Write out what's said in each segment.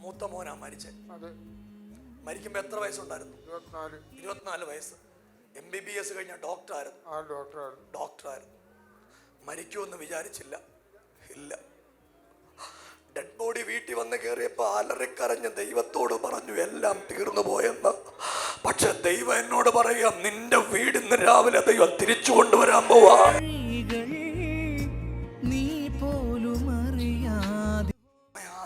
മൂത്ത മോനാ മരിച്ചത്. മരിക്കുമ്പോ എത്ര വയസ്സുണ്ടായിരുന്നു? 24 വയസ്സ്. MBBS കഴിഞ്ഞ ഡോക്ടറായിരുന്നു. മരിക്കുമെന്ന് വിചാരിച്ചില്ല. ഇല്ല. ഡെഡ് ബോഡി വീട്ടിൽ വന്ന് കയറിയപ്പോ അലറിക്കരഞ്ഞ് ദൈവത്തോട് പറഞ്ഞു എല്ലാം തീർന്നു പോയെന്ന്. പക്ഷെ ദൈവം എന്നോട് പറയാം, നിന്റെ വീട് ഇന്ന് രാവിലെ ദൈവം തിരിച്ചു കൊണ്ടുവരാൻ പോവാ.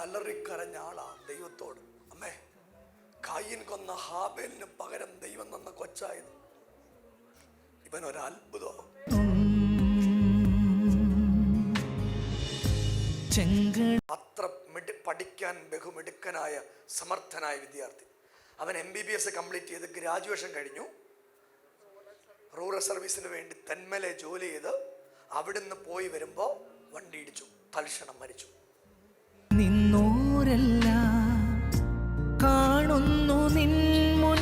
അലറിക്കരഞ്ഞ ആളാ ദൈവത്തോട്. അമ്മേ, കായീൻ കൊന്ന ഹാബേലിന് പകരം ദൈവം തന്ന കൊച്ചായത്. ഇവനൊരത്ഭുതം. അത്ര പഠിക്കാൻ ബഹുമിടുക്കനായ സമർത്ഥനായ വിദ്യാർത്ഥി. അവൻ MBBS കംപ്ലീറ്റ് ചെയ്ത് ഗ്രാജുവേഷൻ കഴിഞ്ഞു. റൂറൽ സർവീസിന് വേണ്ടി തെന്മലെ ജോലി ചെയ്ത് അവിടുന്ന് പോയി വരുമ്പോ വണ്ടി ഇടിച്ചു, തൽക്ഷണം മരിച്ചു.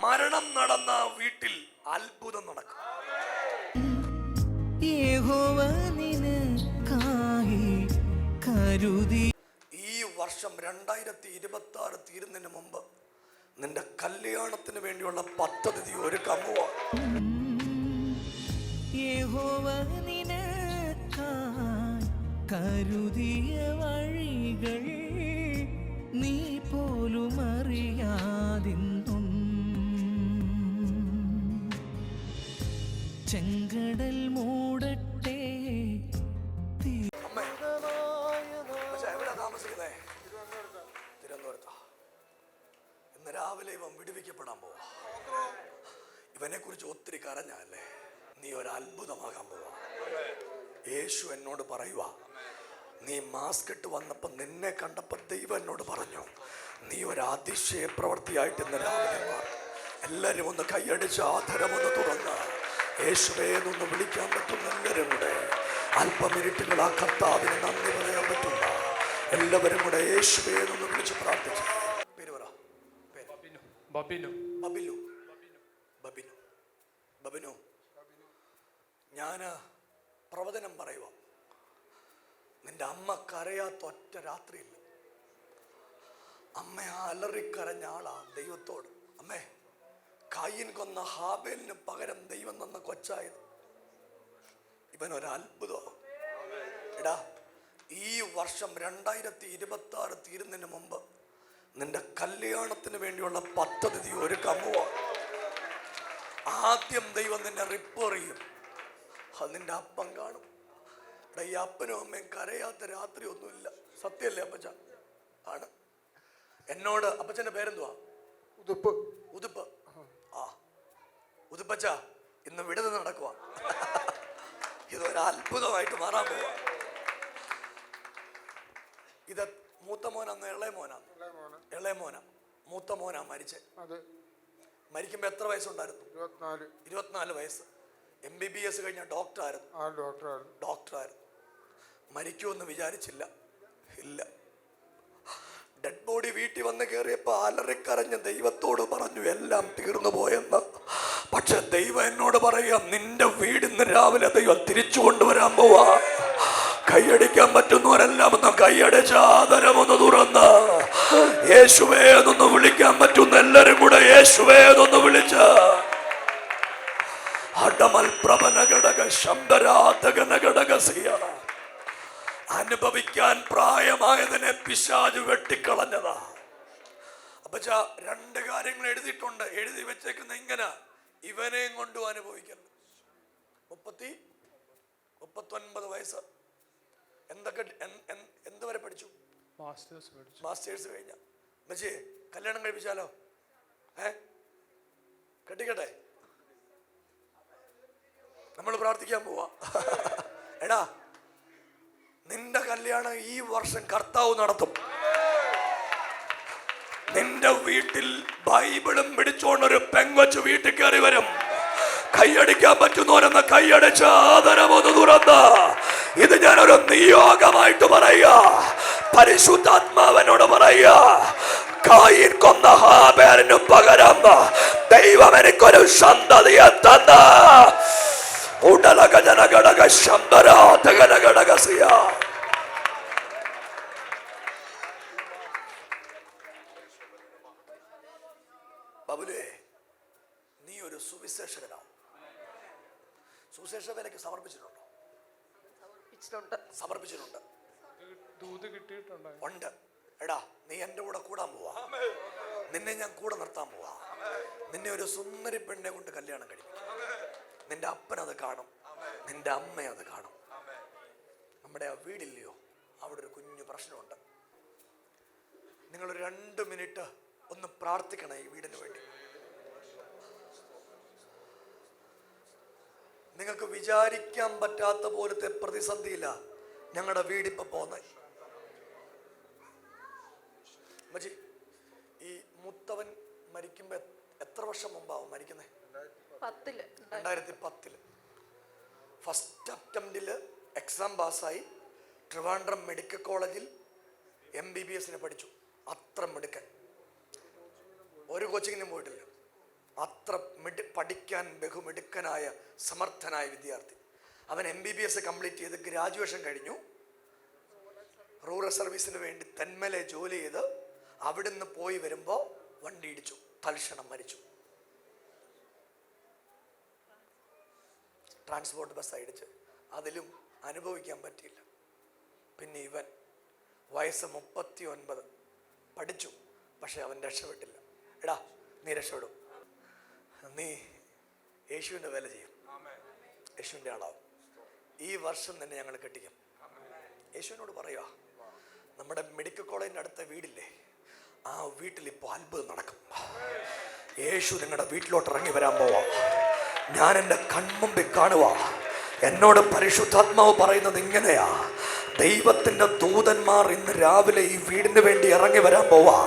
മരണം നടന്ന വീട്ടിൽ അത്ഭുതം നടക്കും. ഈ വർഷം 2026 തീരുന്നതിന് മുമ്പ് നിന്റെ കല്യാണത്തിന് വേണ്ടിയുള്ള പദ്ധതി ഒരുക്കാൻ പോവാ. കരുതിയ വഴികൾ നീ പോലും അറിയാതിന്നും ചെങ്കടൽ മൂടട്ടെ. ഇന്ന് രാവിലെ ഇവൻ വിടുവിക്കപ്പെടാൻ പോവാ. ഇവനെ കുറിച്ച് ഒത്തിരി കരഞ്ഞല്ലേ, നീ ഒരു അത്ഭുതമാകാൻ പോവാ. യേശു എന്നോട് പറയുവാ, നീ മാസ്ക് ഇട്ട് വന്നപ്പോ നിന്നെ കണ്ടപ്പോ ദൈവം എന്നോട് പറഞ്ഞു, നീ ഒരു അതിശയ പ്രവൃത്തിയായിട്ട് ഇന്ന് രാവിലെ മാറും. എല്ലാരും ഒന്ന് കൈയടിച്ച് ആധരമൊന്ന് തുറന്ന് യേശുവേ എന്നൊന്ന് വിളിക്കാൻ പറ്റുന്ന എല്ലാവരും കൂടെ അല്പമിനിറ്റുകൾ ആ കർത്താവിന് നന്ദി പറയാൻ പറ്റുന്ന എല്ലാവരും കൂടെ യേശുവേ എന്നൊന്ന് വിളിച്ച് പ്രാർത്ഥിച്ചു. പേര് പറ. ബബിനു. ഞാന് പ്രവചനം പറയുക, നിന്റെ അമ്മ കരയാത്ത ഒറ്റ രാത്രിയില്ല. അമ്മ അലറിക്കരഞ്ഞ ആളാ ദൈവത്തോട്. അമ്മേ, കായീൻ കൊന്ന ഹാബേലിന് പകരം ദൈവം തന്ന കൊച്ചായത്. ഇവനൊരത്ഭുതം. എടാ, ഈ വർഷം 2026 തീരുന്നതിന് മുമ്പ് നിന്റെ കല്യാണത്തിന് വേണ്ടിയുള്ള പദ്ധതി ഒരുക്കാൻ പോവാ. ആദ്യം ദൈവം നിന്നെ റിപ്പയർ ചെയ്യും. അത് നിന്റെ അപ്പം കാണും. ഈ അപ്പനും അമ്മയും കരയാത്ത രാത്രി ഒന്നുമില്ല. സത്യല്ലേ അപ്പച്ച? ആണ്. എന്നോട് അപ്പച്ചന്റെ പേരെന്തുവാ? ഉതുപ്പ്. ആ ഉതുപ്പച്ച ഇന്ന് വിടുതൽ നടക്കുക. ഇതൊരു അത്ഭുതമായിട്ട് മാറാൻ പോവാ. ഇത് മൂത്ത മോനാന്ന് ഇളയ മോനാ? മൂത്ത മോനാ മരിച്ചത്. മരിക്കുമ്പോ എത്ര വയസ്സുണ്ടായിരുന്നു? 24 വയസ്സ്. MBBS കഴിഞ്ഞ ഡോക്ടറായിരുന്നു. മരിക്കുമെന്ന് വിചാരിച്ചില്ല. ഇല്ല. ഡെഡ് ബോഡി വീട്ടിൽ വന്ന് കയറിയപ്പോ അലറിക്കരഞ്ഞ് ദൈവത്തോട് പറഞ്ഞു എല്ലാം തീർന്നു പോയെന്ന്. പക്ഷെ ദൈവം എന്നോട് പറയാം, നിന്റെ വീട് ഇന്ന് രാവിലെ ദൈവം തിരിച്ചു കൊണ്ടുവരാൻ പോവാ. കൈയടിക്കാൻ പറ്റുന്നവരെല്ലാം ഒന്ന് കൈയടിച്ച് ആദരമൊന്ന് തുറന്ന് യേശുവേ എന്നൊന്ന് വിളിക്കാൻ പറ്റുന്ന എല്ലാരും കൂടെ യേശുവേ എന്നൊന്ന് വിളിച്ച് അനുഭവിക്കാൻ പ്രായമായതിനെ പിശാച് വെട്ടിക്കളഞ്ഞതാ. അപ്പച്ച 2 കാര്യങ്ങൾ എഴുതിയിട്ടുണ്ട്. എഴുതി വെച്ചേക്കുന്ന ഇങ്ങനെ, ഇവനെയും കൊണ്ടും അനുഭവിക്കരുത്. 39 വയസ്സ്. എന്തുവരെ പഠിച്ചു? മാസ്റ്റേഴ്സ് കഴിഞ്ഞ. മച്ചേ, കല്യാണം കഴിപ്പിച്ചാലോ? കെട്ടിക്കട്ടെ? നമ്മൾ പ്രാർത്ഥിക്കാൻ പോവാ. എടാ, നിന്റെ കല്യാണം ഈ വർഷം കർത്താവ് നടത്തും. നിന്റെ വീട്ടിൽ ബൈബിളും പിടിച്ചോണ്ടൊരു പെങ്കൊച്ചു വീട്ടിൽ കയറി വരും. കൈയടിക്കാൻ പറ്റുന്നവരെന്ന് കൈയടിച്ച് ആദരമൊന്ന് തുറന്ന് ഇത് ഞാനൊരു നിയോഗമായിട്ട് പറയുക. പരിശുദ്ധാത്മാവനോട് പറയുക, കായീൻ കൊന്ന ഹാബേലിന് പകരം ദൈവം എനിക്കൊരു സന്തതിയെ തന്ന ഉടലക ജനഘടക ശബ്ദരാധകനഘടകസിയ. ബബുലേ, നീ ഒരു സുവിശേഷകനാവും. സുവിശേഷ വേലയ്ക്ക് സമർപ്പിച്ചിട്ടുണ്ടോ? സമർപ്പിച്ചിട്ടുണ്ട്. ഉണ്ട്. എടാ, നീ എൻ്റെ കൂടെ കൂടാൻ പോവാ. നിന്നെ ഞാൻ കൂടെ നിർത്താൻ പോവാ. നിന്നെ ഒരു സുന്ദരി പെണ്ണെ കൊണ്ട് കല്യാണം കഴിക്കും. നിന്റെ അപ്പനത് കാണും, നിന്റെ അമ്മ അത് കാണും. നമ്മുടെ ആ വീടില്ലയോ, അവിടെ ഒരു കുഞ്ഞു പ്രശ്നമുണ്ട്. നിങ്ങളൊരു 2 മിനിറ്റ് ഒന്ന് പ്രാർത്ഥിക്കണം ഈ വീടിന് വേണ്ടി. നിങ്ങൾക്ക് വിചാരിക്കാൻ പറ്റാത്ത പോലത്തെ പ്രതിസന്ധിയില്ല ഞങ്ങളുടെ വീടിപ്പോ പോകുന്നത്. മജി, ഈ മൂത്തവൻ മരിക്കുമ്പോ എത്ര വർഷം മുമ്പാവും മരിക്കുന്നത്? 2010. ഫസ്റ്റ് അറ്റംപ്റ്റില് എക്സാം പാസ്സായി ട്രിവാൻഡ്രം മെഡിക്കൽ കോളേജിൽ MBBS പഠിച്ചു. അത്ര മിടുക്കൻ, ഒരു കോച്ചിങ്ങിനും പോയിട്ടില്ല. അത്ര പഠിക്കാൻ ബഹുമിടുക്കനായ സമർത്ഥനായ വിദ്യാർത്ഥി. അവൻ MBBS കംപ്ലീറ്റ് ചെയ്ത് ഗ്രാജുവേഷൻ കഴിഞ്ഞു. റൂറൽ സർവീസിന് വേണ്ടി തെന്മല ജോലി ചെയ്ത് അവിടുന്ന് പോയി വരുമ്പോൾ വണ്ടി ഇടിച്ചു, തൽക്ഷണം മരിച്ചു. ട്രാൻസ്പോർട്ട് ബസ് ഇടിച്ച് അതിലും അനുഭവിക്കാൻ പറ്റിയില്ല. പിന്നെ ഇവൻ വയസ്സ് 39, പഠിച്ചു, പക്ഷെ അവൻ രക്ഷപ്പെട്ടില്ല. എടാ, നീ രക്ഷപ്പെടും. നീ യേശുവിൻ്റെ വേല ചെയ്യും, യേശുവിൻ്റെ ആളാവും. ഈ വർഷം തന്നെ ഞങ്ങൾ കെട്ടിക്കും. യേശുവിനോട് പറയുക, നമ്മുടെ മെഡിക്കൽ കോളേജിൻ്റെ അടുത്ത വീടില്ലേ, ആ വീട്ടിൽ ഇപ്പോൾ അത്ഭുതം നടക്കും. യേശു നിങ്ങളുടെ വീട്ടിലോട്ട് ഇറങ്ങി വരാൻ പോവാ. ഞാൻ എൻ്റെ കൺമുമ്പിൽ കാണുക. എന്നോട് പരിശുദ്ധാത്മാവ് പറയുന്നത് ഇങ്ങനെയാ, ദൈവത്തിൻ്റെ ദൂതന്മാർ ഇന്ന് രാവിലെ ഈ വീടിന് വേണ്ടി ഇറങ്ങി വരാൻ പോവാ.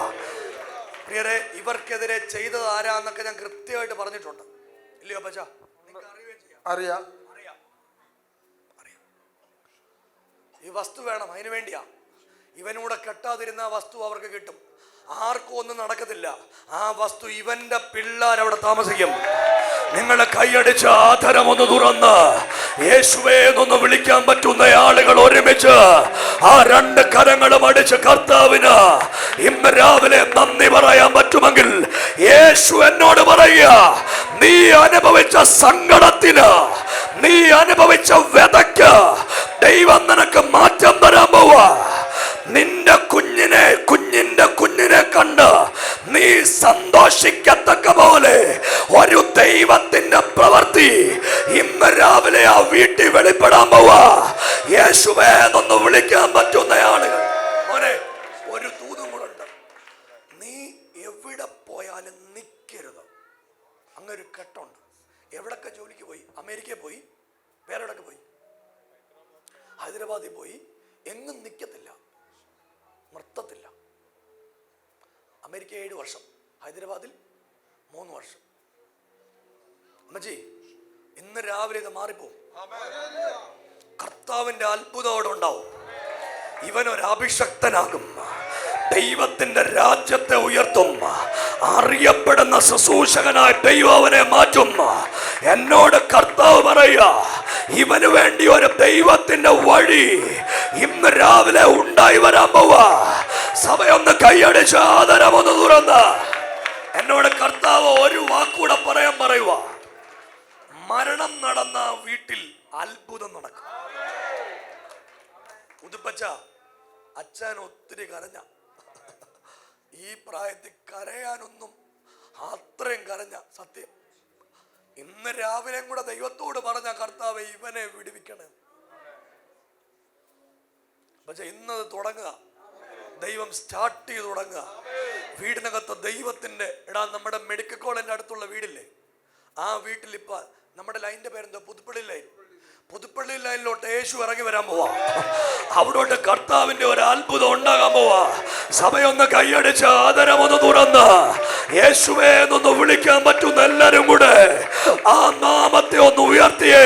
പ്രിയരെ, ഇവർക്കെതിരെ ചെയ്തത് ആരാന്നൊക്കെ ഞാൻ കൃത്യമായിട്ട് പറഞ്ഞിട്ടുണ്ട്, ഇല്ലയോ പച്ച? അറിയാം. ഈ വസ്തു വേണം, അതിനു വേണ്ടിയാ. ഇവനൂടെ കെട്ടാതിരുന്ന ആ വസ്തു അവർക്ക് കിട്ടും. ആർക്കും ഒന്നും നടക്കത്തില്ല. ആ വസ്തു ഇവന്റെ പിള്ളേർ അവിടെ താമസിക്കും. നിങ്ങളെ കൈയടിച്ച് ആധരമൊന്ന് തുറന്ന് യേശുവേ എന്നൊന്ന് വിളിക്കാൻ പറ്റുന്ന ആളുകൾ ഒരുമിച്ച് ആ 2 കരങ്ങളും അടിച്ച് കർത്താവിന് ഇന്ന് രാവിലെ നന്ദി പറയാൻ പറ്റുമെങ്കിൽ യേശു എന്നോട് പറയുക, നീ അനുഭവിച്ച സങ്കടത്തിന്, നീ അനുഭവിച്ച വ്യതയ്ക്ക് ദൈവം നിനക്ക് മാറ്റം തരാൻ പോവാ. നിന്റെ കുഞ്ഞിന്റെ കുഞ്ഞിനെ കണ്ട് നീ സന്തോഷിക്കത്തക്ക പോലെ ഒരു ദൈവത്തിന്റെ പ്രവൃത്തി ഇന്ന് രാവിലെ ആ വീട്ടിൽ വെളിപ്പെടാൻ പോവാ. യേശുവേ എന്നൊന്ന് വിളിക്കാൻ പറ്റുന്ന ആളുകൾ. മോനെ, ഒരു ദൂതും കൂടെ ഉണ്ട്. നീ എവിടെ പോയാലും നിൽക്കരുത്. അങ്ങൊരു കെട്ടുണ്ട്. എവിടൊക്കെ ജോലിക്ക് പോയി, അമേരിക്കയിൽ പോയി, വേറെ എവിടൊക്കെ പോയി, ഹൈദരാബാദിൽ പോയി, എങ്ങും നിൽക്കത്തില്ല, നിർത്തത്തില്ല. അമേരിക്ക 7 വർഷം, ഹൈദരാബാദിൽ 3 വർഷം. അമ്മജി, ഇന്ന് രാവിലെ ഇത് മാറിപ്പോവും. കർത്താവിന്റെ അത്ഭുതം അവിടെ ഉണ്ടാവും. ഇവനൊരു അഭിഷക്തനാകും. ദൈവത്തിന്റെ രാജ്യത്തെ ഉയർത്തും. അറിയപ്പെടുന്ന ശുശ്രൂഷകനായി ദൈവം അവനെ മാറ്റും. എന്നോട് കർത്താവ് പറയുക, ഇവന് വേണ്ടി ഒരു ദൈവത്തിന്റെ വഴി ഇന്ന് രാവിലെ ഉണ്ടായി വരാൻ പോവാ. സഭയൊന്ന് കൈയടിച്ച് ആദരമൊന്ന് തുറന്ന് എന്നോട് കർത്താവ് ഒരു വാക്കൂടെ പറയാൻ പറയുക, മരണം നടന്ന വീട്ടിൽ അത്ഭുതം നടക്കും. ഉതുപ്പച്ച, അച്ഛൻ ഒത്തിരി കരഞ്ഞ, ഈ പ്രായത്തിൽ കരയാനൊന്നും അത്രയും കരഞ്ഞ സത്യം. ഇന്ന് രാവിലെ കൂടെ ദൈവത്തോട് പറഞ്ഞ കർത്താവെ ഇവനെ വിടുവിക്കണേ. പക്ഷെ ഇന്നത് തുടങ്ങുക, ദൈവം സ്റ്റാർട്ട് ചെയ്ത് തുടങ്ങുക. വീടിനകത്ത് ദൈവത്തിന്റെ നമ്മുടെ മെഡിക്കൽ കോളേജിന്റെ അടുത്തുള്ള വീടില്ലേ, ആ വീട്ടിൽ ഇപ്പൊ നമ്മുടെ ലൈനിന്റെ പേരെന്തോ, പുതുപ്പള്ളി ലൈൻ. പുതുപ്പള്ളി ലൈനിലോട്ട് യേശു ഇറങ്ങി വരാൻ പോവാ. അവിടോട്ട് കർത്താവിന്റെ ഒരു അത്ഭുതം ഉണ്ടാകാൻ പോവാ. സഭയൊന്ന് കൈയടിച്ച് ആദരമൊന്ന് തുറന്ന് യേശുവേ എന്നൊന്ന് വിളിക്കാൻ പറ്റുന്ന എല്ലാരും കൂടെ ആ നാമത്തെ ഒന്ന് ഉയർത്തിയേ.